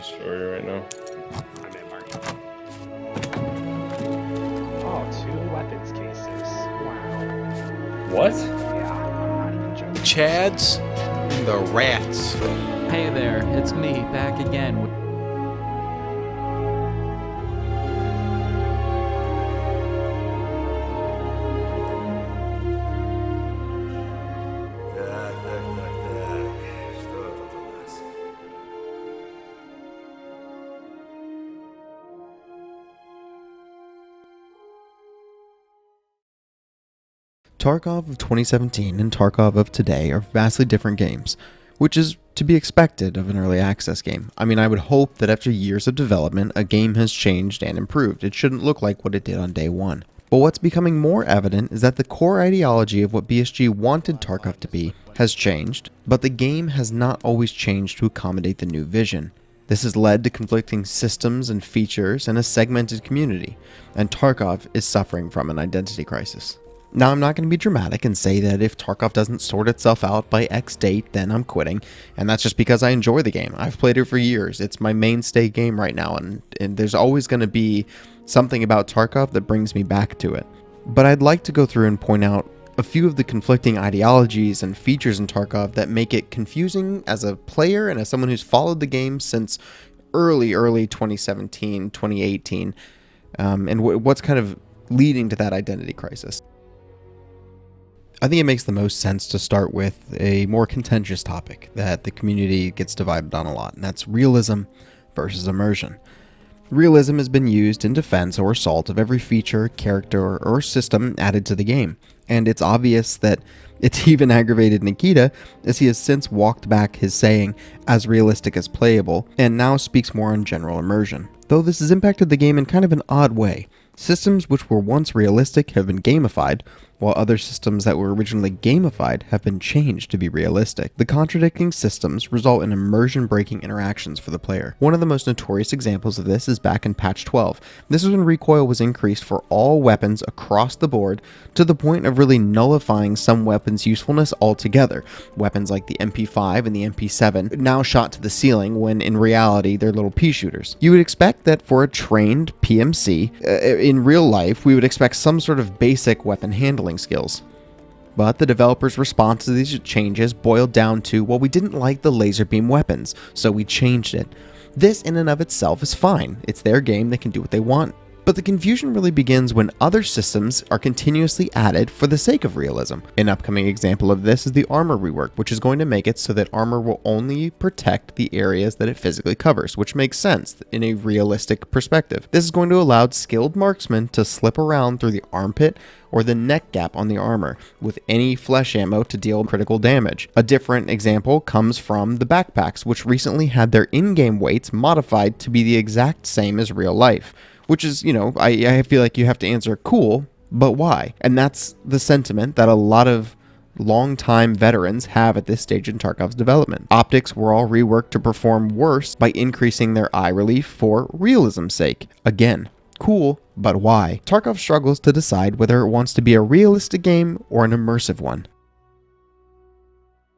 story right now. I'm in market. Oh, 2 weapons cases. Wow. What? Yeah, I'm not even joking. Chads and the rats. Hey there, it's me, back again. Так. Что тут у нас? Tarkov of 2017 and Tarkov of today are vastly different games, which is to be expected of an early access game. I mean, I would hope that after years of development, a game has changed and improved. It shouldn't look like what it did on day one. But what's becoming more evident is that the core ideology of what BSG wanted Tarkov to be has changed, but the game has not always changed to accommodate the new vision. This has led to conflicting systems and features and a segmented community, and Tarkov is suffering from an identity crisis. Now, I'm not going to be dramatic and say that if Tarkov doesn't sort itself out by X date, then I'm quitting, and that's just because I enjoy the game. I've played it for years. It's my mainstay game right now, and there's always going to be something about Tarkov that brings me back to it. But I'd like to go through and point out a few of the conflicting ideologies and features in Tarkov that make it confusing as a player and as someone who's followed the game since early 2017, 2018, and what's kind of leading to that identity crisis. I think it makes the most sense to start with a more contentious topic that the community gets divided on a lot, and that's realism versus immersion. Realism has been used in defense or assault of every feature, character, or system added to the game, and it's obvious that it's even aggravated Nikita, as he has since walked back his saying, as realistic as playable, and now speaks more on general immersion. Though this has impacted the game in kind of an odd way. Systems which were once realistic have been gamified, while other systems that were originally gamified have been changed to be realistic. The contradicting systems result in immersion-breaking interactions for the player. One of the most notorious examples of this is back in patch 12. This is when recoil was increased for all weapons across the board to the point of really nullifying some weapons' usefulness altogether. Weapons like the MP5 and the MP7 now shot to the ceiling when in reality they're little pea shooters. You would expect that for a trained PMC, in real life we would expect some sort of basic weapon handling skills. But the developers' response to these changes boiled down to, well, we didn't like the laser beam weapons, so we changed it. This in and of itself is fine. It's their game, they can do what they want. But the confusion really begins when other systems are continuously added for the sake of realism. An upcoming example of this is the armor rework, which is going to make it so that armor will only protect the areas that it physically covers, which makes sense in a realistic perspective. This is going to allow skilled marksmen to slip around through the armpit or the neck gap on the armor with any flesh ammo to deal critical damage. A different example comes from the backpacks, which recently had their in-game weights modified to be the exact same as real life. Which is, I feel like you have to answer, cool, but why? And that's the sentiment that a lot of longtime veterans have at this stage in Tarkov's development. Optics were all reworked to perform worse by increasing their eye relief for realism's sake. Again, cool, but why? Tarkov struggles to decide whether it wants to be a realistic game or an immersive one.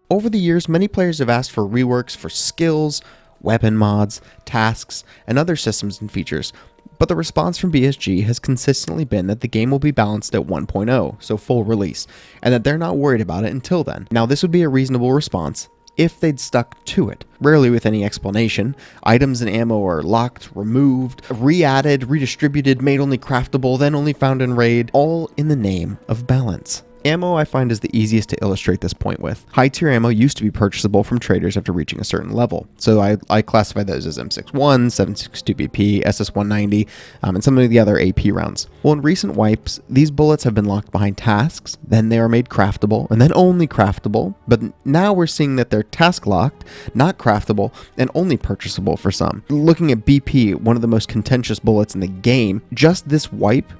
Over the years, many players have asked for reworks for skills, weapon mods, tasks, and other systems and features. But the response from BSG has consistently been that the game will be balanced at 1.0, so full release, and that they're not worried about it until then. Now, this would be a reasonable response if they'd stuck to it, rarely with any explanation. Items and ammo are locked, removed, re-added, redistributed, made only craftable, then only found in raid, all in the name of balance. Ammo I find is the easiest to illustrate this point with. High tier ammo used to be purchasable from traders after reaching a certain level, so I classify those as M61, 7.62 BP, SS190, and some of the other AP rounds. Well, in recent wipes, these bullets have been locked behind tasks, then they are made craftable, and then only craftable, but now we're seeing that they're task locked, not craftable, and only purchasable for some. Looking at BP, one of the most contentious bullets in the game, just this wipe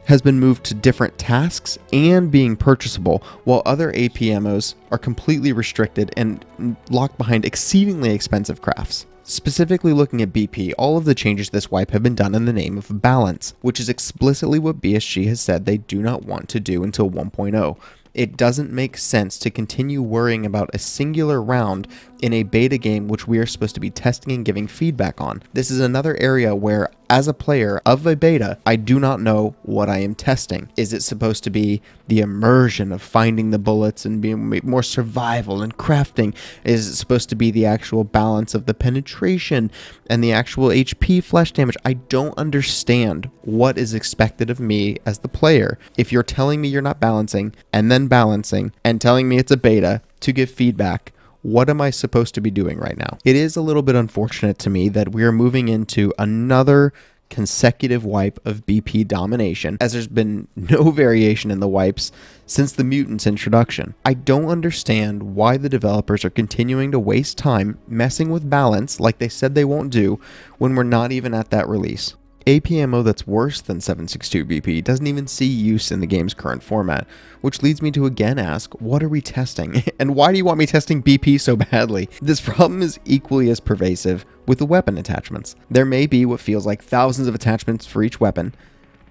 has been moved to different tasks and being purchasable, while other APMOs are completely restricted and locked behind exceedingly expensive crafts. Specifically looking at BP, all of the changes to this wipe have been done in the name of balance, which is explicitly what BSG has said they do not want to do until 1.0. It doesn't make sense to continue worrying about a singular round in a beta game which we are supposed to be testing and giving feedback on. This is another area where, as a player of a beta, I do not know what I am testing. Is it supposed to be the immersion of finding the bullets and being more survival and crafting? Is it supposed to be the actual balance of the penetration and the actual HP flesh damage? I don't understand what is expected of me as the player. If you're telling me you're not balancing and then balancing and telling me it's a beta to give feedback, what am I supposed to be doing right now? It is a little bit unfortunate to me that we are moving into another consecutive wipe of BP domination, as there's been no variation in the wipes since the mutants introduction. I don't understand why the developers are continuing to waste time messing with balance like they said they won't do when we're not even at that release. AP ammo that's worse than 7.62 BP doesn't even see use in the game's current format, which leads me to again ask, what are we testing? And why do you want me testing BP so badly? This problem is equally as pervasive with the weapon attachments. There may be what feels like thousands of attachments for each weapon,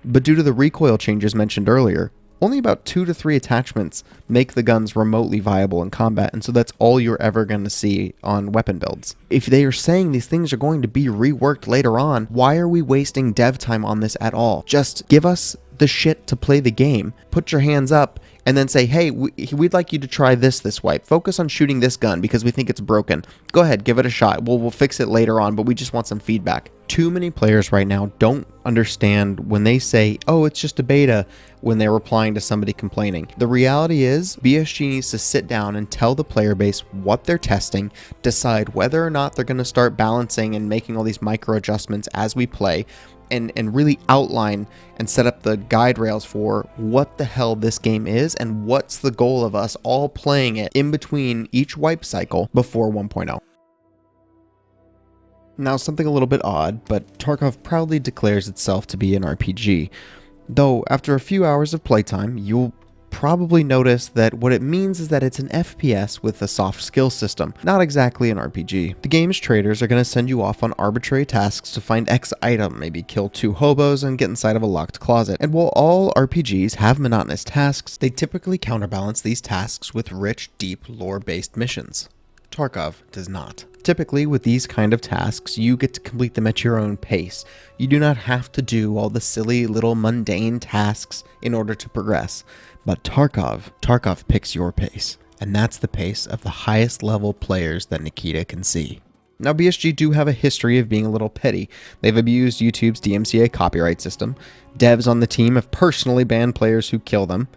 but due to the recoil changes mentioned earlier, only about 2 to 3 attachments make the guns remotely viable in combat, and so that's all you're ever going to see on weapon builds. If they are saying these things are going to be reworked later on, why are we wasting dev time on this at all? Just give us the shit to play the game, put your hands up, and then say, hey, we'd like you to try this wipe. Focus on shooting this gun because we think it's broken. Go ahead, give it a shot. We'll fix it later on, but we just want some feedback. Too many players right now don't understand when they say, oh, it's just a beta, when they're replying to somebody complaining. The reality is, BSG needs to sit down and tell the player base what they're testing, decide whether or not they're going to start balancing and making all these micro adjustments as we play, and really outline and set up the guide rails for what the hell this game is and what's the goal of us all playing it in between each wipe cycle before 1.0. Now, something a little bit odd, but Tarkov proudly declares itself to be an RPG. Though, after a few hours of playtime, you'll probably notice that what it means is that it's an FPS with a soft skill system, not exactly an RPG. The game's traders are going to send you off on arbitrary tasks to find X item, maybe kill 2 hobos and get inside of a locked closet. And while all RPGs have monotonous tasks, they typically counterbalance these tasks with rich, deep, lore-based missions. Tarkov does not. Typically, with these kind of tasks, you get to complete them at your own pace. You do not have to do all the silly little mundane tasks in order to progress. But Tarkov picks your pace, and that's the pace of the highest level players that Nikita can see. Now, BSG do have a history of being a little petty. They've abused YouTube's DMCA copyright system. Devs on the team have personally banned players who kill them.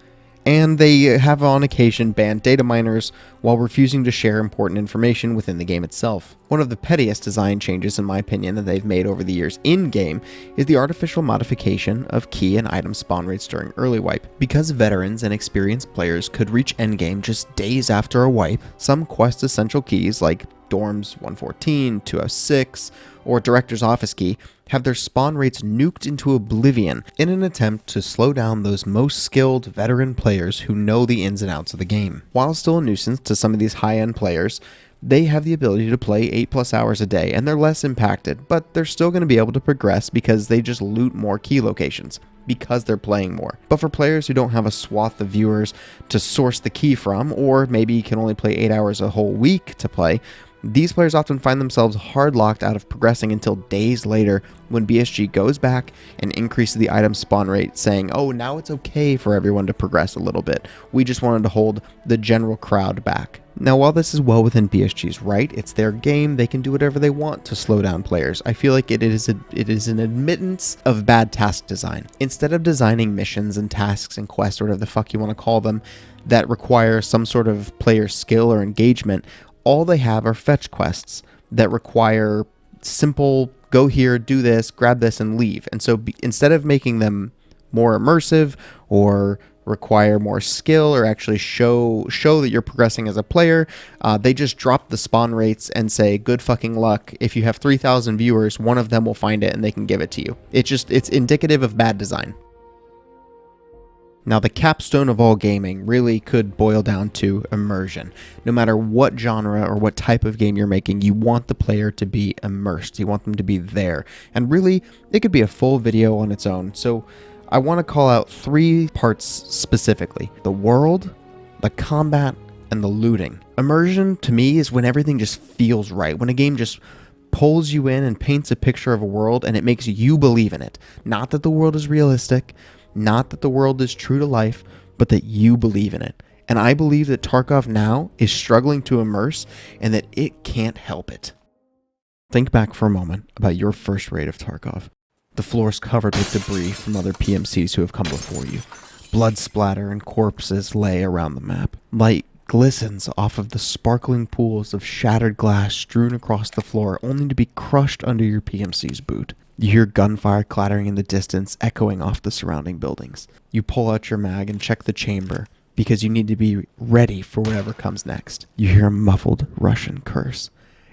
And they have on occasion banned data miners while refusing to share important information within the game itself. One of the pettiest design changes, in my opinion, that they've made over the years in-game is the artificial modification of key and item spawn rates during early wipe. Because veterans and experienced players could reach endgame just days after a wipe, some quest essential keys like Dorms 114, 206, or Director's Office key have their spawn rates nuked into oblivion in an attempt to slow down those most skilled veteran players who know the ins and outs of the game. While still a nuisance to some of these high-end players, they have the ability to play 8+ hours a day and they're less impacted, but they're still going to be able to progress because they just loot more key locations, because they're playing more. But for players who don't have a swath of viewers to source the key from, or maybe can only play 8 hours a whole week to play, these players often find themselves hard-locked out of progressing until days later when BSG goes back and increases the item spawn rate, saying, oh, now it's okay for everyone to progress a little bit. We just wanted to hold the general crowd back. Now, while this is well within BSG's right, it's their game, they can do whatever they want to slow down players. I feel like it is an admittance of bad task design. Instead of designing missions and tasks and quests, or whatever the fuck you want to call them, that require some sort of player skill or engagement, all they have are fetch quests that require simple, go here, do this, grab this, and leave. And so instead of making them more immersive or require more skill or actually show that you're progressing as a player, they just drop the spawn rates and say, good fucking luck. If you have 3,000 viewers, one of them will find it and they can give it to you. It's indicative of bad design. Now, the capstone of all gaming really could boil down to immersion. No matter what genre or what type of game you're making, you want the player to be immersed. You want them to be there. And really, it could be a full video on its own. So I want to call out 3 parts specifically: the world, the combat, and the looting. Immersion, to me, is when everything just feels right, when a game just pulls you in and paints a picture of a world and it makes you believe in it. Not that the world is realistic, not that the world is true to life, but that you believe in it. And I believe that Tarkov now is struggling to immerse and that it can't help it. Think back for a moment about your first raid of Tarkov. The floor is covered with debris from other PMCs who have come before you. Blood splatter and corpses lay around the map. Light glistens off of the sparkling pools of shattered glass strewn across the floor, only to be crushed under your PMC's boot. You hear gunfire clattering in the distance, echoing off the surrounding buildings. You pull out your mag and check the chamber, because you need to be ready for whatever comes next. You hear a muffled Russian curse.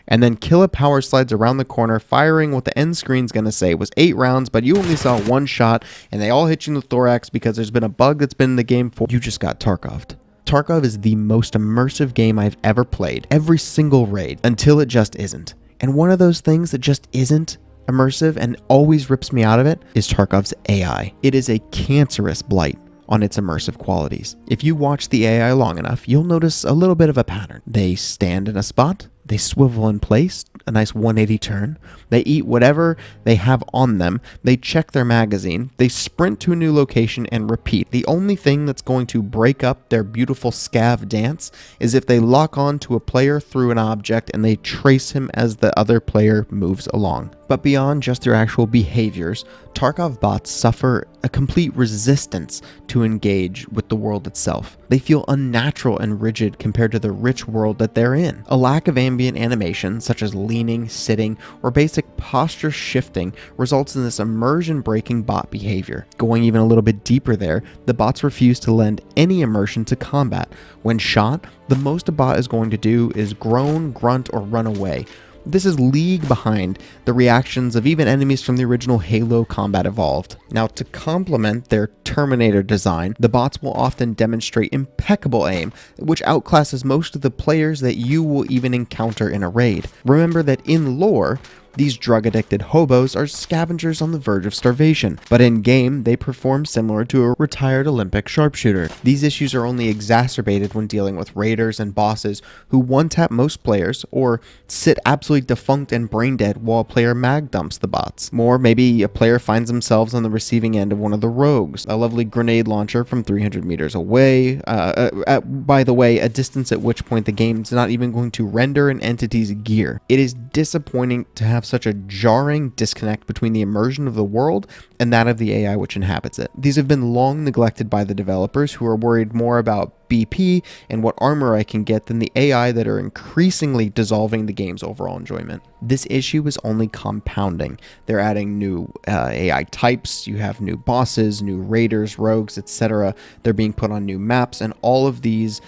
And then Killa power slides around the corner, firing what the end screen's gonna say was 8 rounds, but you only saw 1 shot, and they all hit you in the thorax because there's been a bug that's been in the game for you just got Tarkoved. Tarkov is the most immersive game I've ever played, every single raid, until it just isn't. And one of those things that just isn't immersive and always rips me out of it is Tarkov's AI. It is a cancerous blight on its immersive qualities. If you watch the AI long enough, you'll notice a little bit of a pattern. They stand in a spot, they swivel in place, a nice 180 turn, they eat whatever they have on them, they check their magazine, they sprint to a new location and repeat. The only thing that's going to break up their beautiful scav dance is if they lock on to a player through an object and they trace him as the other player moves along. But beyond just their actual behaviors, Tarkov bots suffer a complete resistance to engage with the world itself. They feel unnatural and rigid compared to the rich world that they're in. A lack of ambient animation, such as leaning, sitting, or basic posture shifting, results in this immersion-breaking bot behavior. Going even a little bit deeper there, the bots refuse to lend any immersion to combat. When shot, the most a bot is going to do is groan, grunt, or run away. This is league behind the reactions of even enemies from the original Halo Combat Evolved. Now, to complement their Terminator design, the bots will often demonstrate impeccable aim, which outclasses most of the players that you will even encounter in a raid. Remember that in lore, these drug-addicted hobos are scavengers on the verge of starvation, but in-game, they perform similar to a retired Olympic sharpshooter. These issues are only exacerbated when dealing with raiders and bosses who one-tap most players, or sit absolutely defunct and brain-dead while a player mag dumps the bots. Or maybe a player finds themselves on the receiving end of one of the rogues, a lovely grenade launcher from 300 meters away, by the way, a distance at which point the game's not even going to render an entity's gear. It is disappointing to have such a jarring disconnect between the immersion of the world and that of the AI which inhabits it. These have been long neglected by the developers, who are worried more about BP and what armor I can get than the AI that are increasingly dissolving the game's overall enjoyment. This issue is only compounding. They're adding new AI types, you have new bosses, new raiders, rogues, etc. They're being put on new maps, and all of these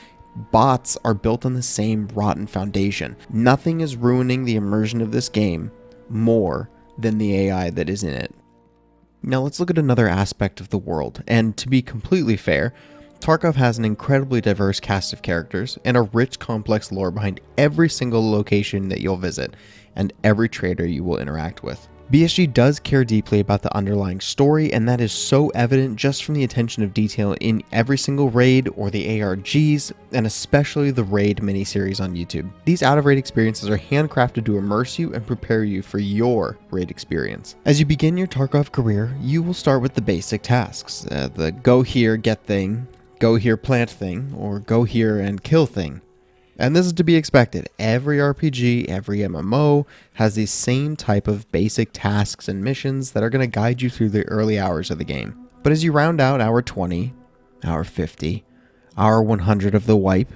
bots are built on the same rotten foundation. Nothing is ruining the immersion of this game more than the AI that is in it. Now let's look at another aspect of the world, and to be completely fair, Tarkov has an incredibly diverse cast of characters and a rich, complex lore behind every single location that you'll visit and every trader you will interact with. BSG does care deeply about the underlying story, and that is so evident just from the attention of detail in every single raid or the ARGs, and especially the raid miniseries on YouTube. These out-of-raid experiences are handcrafted to immerse you and prepare you for your raid experience. As you begin your Tarkov career, you will start with the basic tasks, the go here, get thing, go here, plant thing, or go here and kill thing. And this is to be expected. Every RPG, every MMO has these same type of basic tasks and missions that are going to guide you through the early hours of the game. But as you round out hour 20, hour 50, hour 100 of the wipe,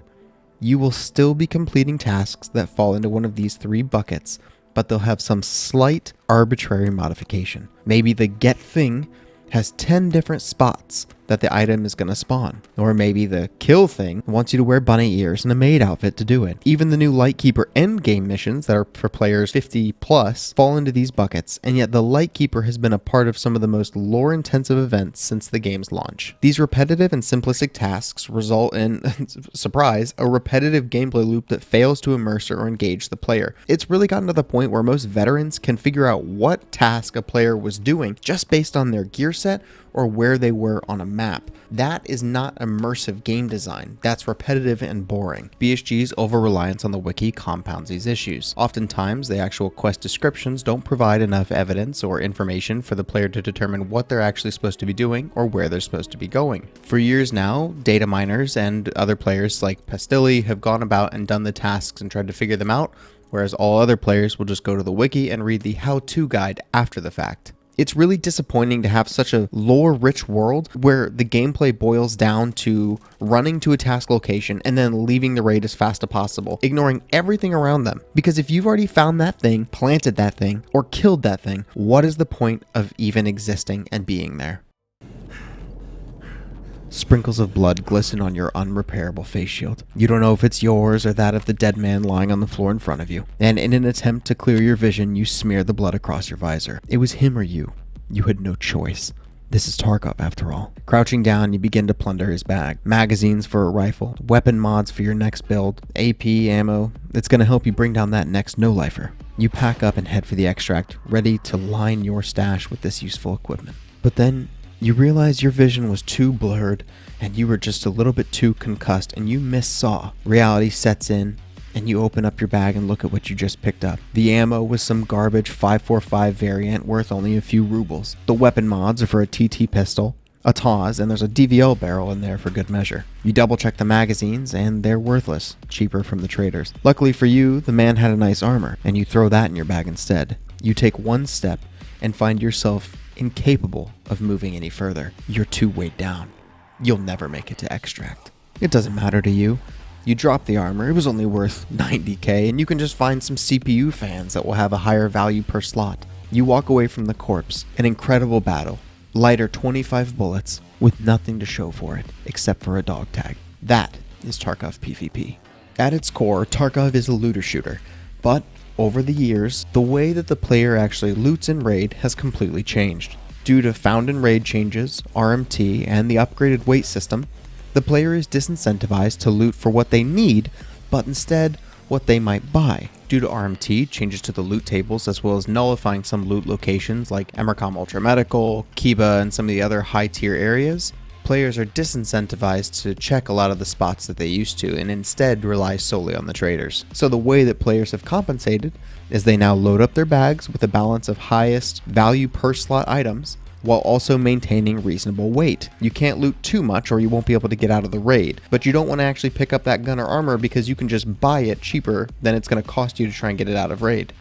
you will still be completing tasks that fall into one of these 3 buckets, but they'll have some slight arbitrary modification. Maybe the get thing has 10 different spots that the item is going to spawn. Or maybe the kill thing wants you to wear bunny ears and a maid outfit to do it. Even the new Lightkeeper endgame missions that are for players 50 plus fall into these buckets, and yet the Lightkeeper has been a part of some of the most lore-intensive events since the game's launch. These repetitive and simplistic tasks result in, surprise, a repetitive gameplay loop that fails to immerse or engage the player. It's really gotten to the point where most veterans can figure out what task a player was doing just based on their gear set or where they were on a map. That is not immersive game design. That's repetitive and boring. BSG's over-reliance on the wiki compounds these issues. Oftentimes, the actual quest descriptions don't provide enough evidence or information for the player to determine what they're actually supposed to be doing or where they're supposed to be going. For years now, data miners and other players like Pastilli have gone about and done the tasks and tried to figure them out, whereas all other players will just go to the wiki and read the how-to guide after the fact. It's really disappointing to have such a lore-rich world where the gameplay boils down to running to a task location and then leaving the raid as fast as possible, ignoring everything around them. Because if you've already found that thing, planted that thing, or killed that thing, what is the point of even existing and being there? Sprinkles of blood glisten on your unrepairable face shield. You don't know if it's yours or that of the dead man lying on the floor in front of you. And in an attempt to clear your vision, you smear the blood across your visor. It was him or you. You had no choice. This is Tarkov after all. Crouching down, you begin to plunder his bag. Magazines for a rifle, weapon mods for your next build, AP ammo. It's going to help you bring down that next no-lifer. You pack up and head for the extract, ready to line your stash with this useful equipment. But then you realize your vision was too blurred and you were just a little bit too concussed and you missaw. Reality sets in and you open up your bag and look at what you just picked up. The ammo was some garbage 545 variant worth only a few rubles. The weapon mods are for a TT pistol, a Taz, and there's a DVL barrel in there for good measure. You double check the magazines and they're worthless, cheaper from the traders. Luckily for you, the man had a nice armor and you throw that in your bag instead. You take one step and find yourself incapable of moving any further. You're too weighed down. You'll never make it to extract. It doesn't matter to you. You drop the armor, it was only worth 90k, and you can just find some CPU fans that will have a higher value per slot. You walk away from the corpse, an incredible battle, lighter 25 bullets, with nothing to show for it, except for a dog tag. That is Tarkov PvP. At its core, Tarkov is a looter shooter, but over the years, the way that the player actually loots in raid has completely changed. Due to found in raid changes, RMT, and the upgraded weight system, the player is disincentivized to loot for what they need, but instead what they might buy. Due to RMT, changes to the loot tables as well as nullifying some loot locations like Emercom Ultra Medical, Kiba, and some of the other high tier areas, players are disincentivized to check a lot of the spots that they used to and instead rely solely on the traders. So the way that players have compensated is they now load up their bags with a balance of highest value per slot items while also maintaining reasonable weight. You can't loot too much or you won't be able to get out of the raid, but you don't want to actually pick up that gun or armor because you can just buy it cheaper than it's going to cost you to try and get it out of raid.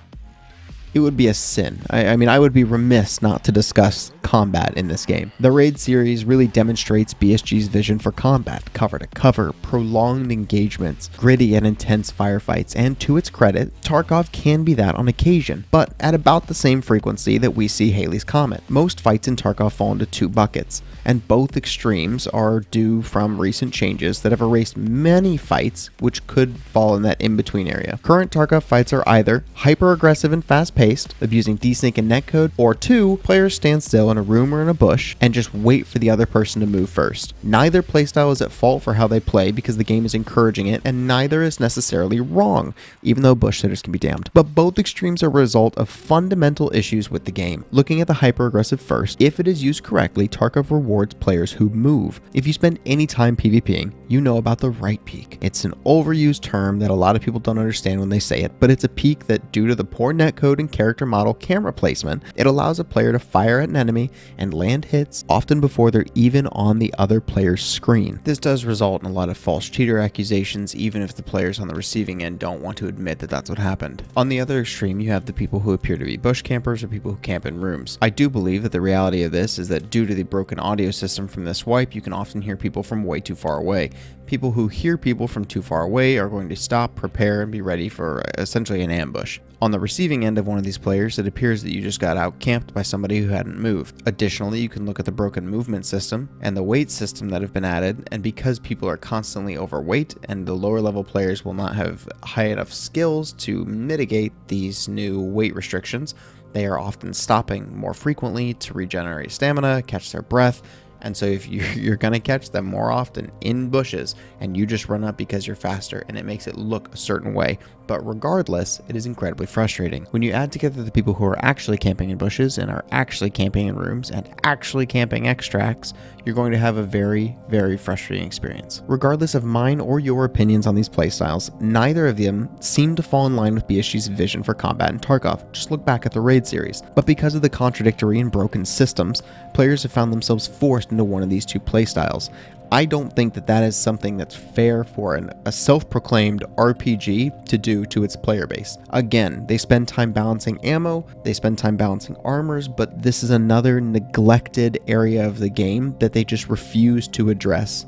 It would be a sin. I mean, I would be remiss not to discuss combat in this game. The Raid series really demonstrates BSG's vision for combat, cover to cover, prolonged engagements, gritty and intense firefights, and to its credit, Tarkov can be that on occasion, but at about the same frequency that we see Halley's Comet. Most fights in Tarkov fall into two buckets, and both extremes are due from recent changes that have erased many fights which could fall in that in-between area. Current Tarkov fights are either hyper-aggressive and fast-paced, abusing desync and netcode, or two, players stand still in a room or in a bush and just wait for the other person to move first. Neither playstyle is at fault for how they play because the game is encouraging it, and neither is necessarily wrong, even though bush sitters can be damned. But both extremes are a result of fundamental issues with the game. Looking at the hyper-aggressive first, if it is used correctly, Tarkov rewards players who move. If you spend any time PvPing, you know about the right peak. It's an overused term that a lot of people don't understand when they say it, but it's a peak that, due to the poor netcode and character model camera placement, it allows a player to fire at an enemy and land hits often before they're even on the other player's screen. This does result in a lot of false cheater accusations, even if the players on the receiving end don't want to admit that that's what happened. On the other extreme, you have the people who appear to be bush campers or people who camp in rooms. I do believe that the reality of this is that due to the broken audio system from this wipe, you can often hear people from way too far away. People who hear people from too far away are going to stop, prepare, and be ready for essentially an ambush. On the receiving end of one of these players, it appears that you just got out-camped by somebody who hadn't moved. Additionally, you can look at the broken movement system and the weight system that have been added, and because people are constantly overweight and the lower level players will not have high enough skills to mitigate these new weight restrictions, they are often stopping more frequently to regenerate stamina, catch their breath, And so if you're going to catch them more often in bushes and you just run up because you're faster and it makes it look a certain way. But regardless, it is incredibly frustrating. When you add together the people who are actually camping in bushes and are actually camping in rooms and actually camping extracts, you're going to have a very, very frustrating experience. Regardless of mine or your opinions on these playstyles, neither of them seem to fall in line with BSG's vision for combat in Tarkov. Just look back at the Raid series. But because of the contradictory and broken systems, players have found themselves forced into one of these two playstyles. I don't think that that is something that's fair for a self-proclaimed RPG to do to its player base. Again, they spend time balancing ammo, they spend time balancing armors, but this is another neglected area of the game that they just refuse to address.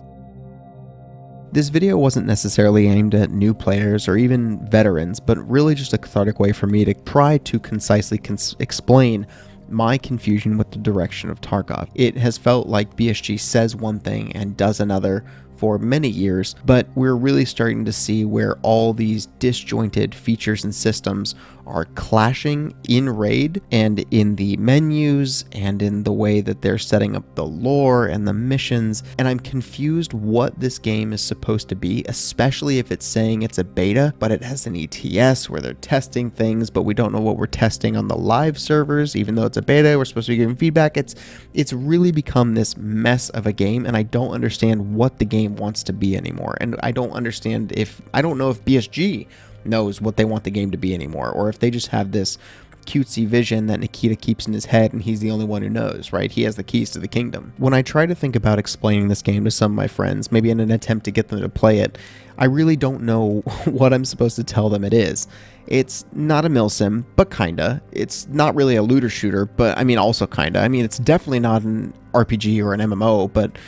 This video wasn't necessarily aimed at new players or even veterans, but really just a cathartic way for me to try to concisely explain my confusion with the direction of Tarkov. It has felt like BSG says one thing and does another for many years, but we're really starting to see where all these disjointed features and systems are clashing in Raid and in the menus and in the way that they're setting up the lore and the missions, and I'm confused what this game is supposed to be, especially if it's saying it's a beta, but it has an ETS where they're testing things, but we don't know what we're testing on the live servers. Even though it's a beta, we're supposed to be giving feedback. It's really become this mess of a game, and I don't understand what the game wants to be anymore. And I don't know if BSG knows what they want the game to be anymore, or if they just have this cutesy vision that Nikita keeps in his head and he's the only one who knows, right? He has the keys to the kingdom. When I try to think about explaining this game to some of my friends, maybe in an attempt to get them to play it, I really don't know what I'm supposed to tell them it is. It's not a milsim, but kinda. It's not really a looter shooter, but I mean also kinda. I mean, it's definitely not an RPG or an MMO, but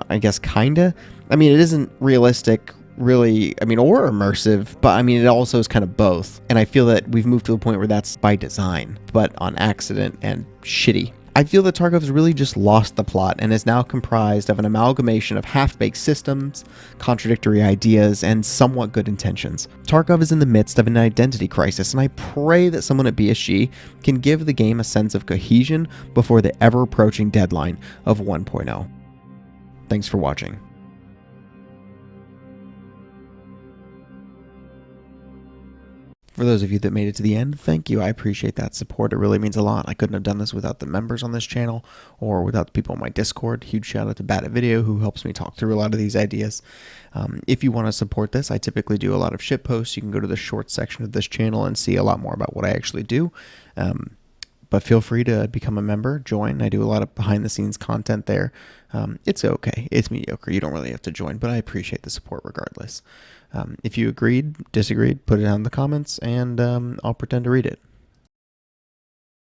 I guess kinda. I mean, it isn't realistic, really, or immersive, but it also is kind of both. And I feel that we've moved to a point where that's by design, but on accident and shitty. I feel that Tarkov's really just lost the plot and is now comprised of an amalgamation of half-baked systems, contradictory ideas, and somewhat good intentions. Tarkov is in the midst of an identity crisis, and I pray that someone at BSG can give the game a sense of cohesion before the ever-approaching deadline of 1.0. Thanks for watching. For those of you that made it to the end, thank you. I appreciate that support. It really means a lot. I couldn't have done this without the members on this channel or without the people on my Discord. Huge shout out to Bat at Video, who helps me talk through a lot of these ideas. If you want to support this, I typically do a lot of shit posts. You can go to the short section of this channel and see a lot more about what I actually do. But feel free to become a member, join. I do a lot of behind the scenes content there. It's okay. It's mediocre. You don't really have to join, but I appreciate the support regardless. If you agreed, disagreed, put it down in the comments, and I'll pretend to read it.